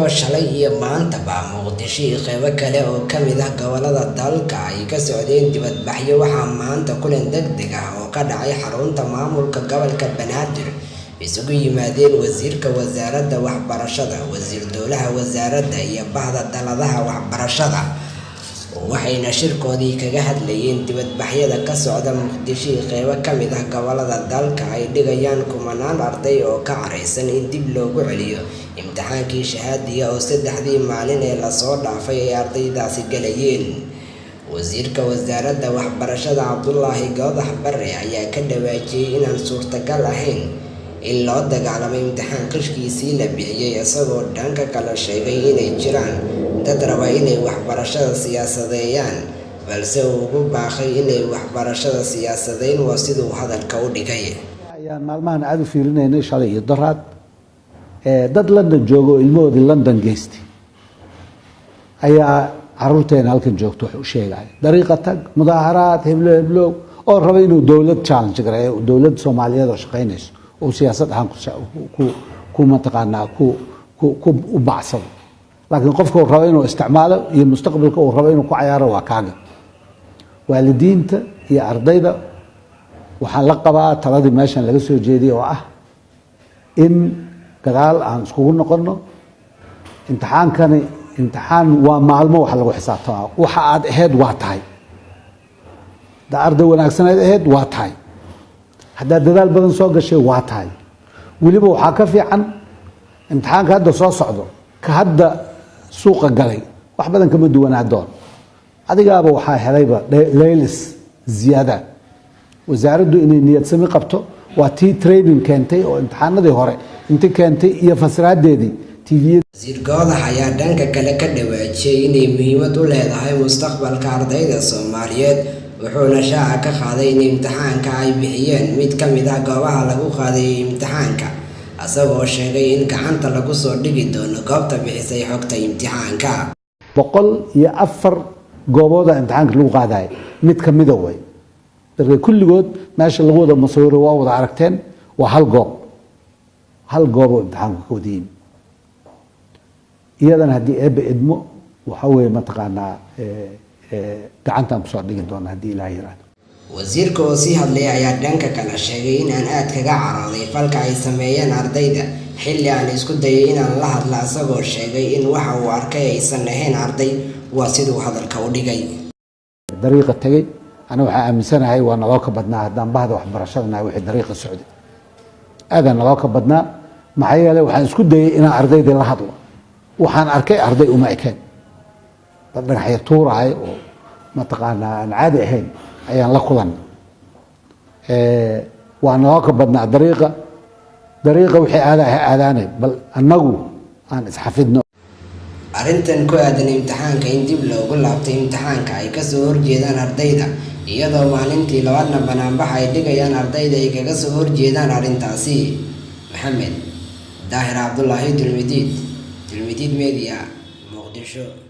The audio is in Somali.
shalay iyo maantaba Muqdisho iyo qaybo kale oo ka mid ah gobolada dalka ay ka socdeen dibadbaxyo waxaa maanta kulan degdeg ah oo ka dhacay xarunta maamulka gobolka Banaadir isugu yimaadeen wasiirka wasaaradda waxbarashada, wasiir dowlaha wasaaradda iyo bahda daladaha waxbarashada waxayna shirkoodii kaga hadlayeen dibadbaxyada ka socda Muqdisho iyo qaybo ka mid ah gobolada dalka ay dhigayaan kumanaan arday oo ka careysan in dib loogu celiyo imtixaankii shahaadiga oo saddexdii maalin ee la soo dhaafay ay ardaydaasi galayeen. Wasiirka wasaaradda waxbarashada Cabdullaahi Goodax Barre ayaa ka dhawaajiyay inaan suurtagal ahayn in loo dagaalamo imtixaan qishkiisii la bixiyay isagoo dhanka kale sheegay inay jiraan dad raba inay waxbarashada siyaasadeeyaan balse uu ugu baaqay inay waxbarashada siyaasadeyn waa siduu hadalka u dhigay. ayaan maalmahan aad u fiirinaynay shalay iyo daraad dad London joogo ilmahoodii London geystay ayaa caruurteena halkan joogto wax u sheegay dariiqa tag mudaaharaad heblo oo raba inuu dawlad challenge gareeyo dawlad Soomaaliyeed oo shaqeynayso oo siyaasad ahaan ku mataqaanaa ku u baacsado laakiin qofka uu rabo inuu isticmaalo iyo mustaqbalka uu rabo inuu ku ciyaaro waa kaaga waalidiinta iyo ardayda waxaan la qabaa taladii meeshan laga soo jeediyay oo ah in gadaal aan iskugu noqono imtixaankani imtixaan waa maalmo wax lagu xisaabtamo waxa aad ahayd waa tahay da arday wanaagsaneed ahayd waa tahay haddaad dadaal badan soo gashay waa tahay weliba waxaa ka fiican imtixaanka hadda soo socdo ka hadda suuqa galay wax badan kama duwanaa doon adigaaba waxaa helayba laylis ziyaada wasaaraddu inay niyad sami qabto waa tii training keentay oo imtixaanadii hore intii keentay iyo fasiraadeedii wasiir Goodax ayaa dhanka kale ka dhawaajiyay inay muhiimad u leedahay mustaqbalka ardayda Soomaaliyeed wuxuuna shaaca ka qaaday in imtixaanka ay bixiyeen mid ka mid ah goobaha lagu qaaday imtixaanka asagoo sheegay in gacanta lagu soo dhigi doono goobta bixisay xogta imtixaanka 104 goobooda imtixaanka lagu qaaday mid ka mid ah way dadka kulligood meesha lagu wada masawiro waa wada aragteen waa hal goob oo imtixaanka ku diin iyadana haddii eebbe idmo waxa weeye mataqaanaa gacantaan kusoo dhigi doona haddii ilaahay yiraahdo. Wasiirka oo sii hadlay ayaa dhanka kale sheegay in aan aad kaga carooday falka ay sameeyeen ardayda xilli aan isku dayay inaan la hadla asagoo sheegay in waxa uu arkay aysan ahayn arday waa siduu hadalka u dhigay. dariiqa tagay ana waxaa aaminsanahay waa naloo ka badnaa haddaan bahda waxbarashadana wixii dariiqa socday aadan naloo ka badnaa maxaa yeelay waxaan isku dayay inaan ardayda la hadlo waxaan arkay arday uma ekeen dad dhagaxyo tuurahay oo mataqaanaa aan caadi ahayn ayaan la kulan waa naloo ka badnaa dariiqa wixii aadaanay bal annagu aan isxafidno. arrintan ku aadan imtixaanka in dib loogu laabtay imtixaanka ay kasoo horjeedaan ardayda iyadoo maalintii labaadna banaanbax ay dhigayaan ardayda ay kaga soo horjeedaan arrintaasi. Maxamed Daahir Cabdullaahi Dulmidiid Media Muqdisho.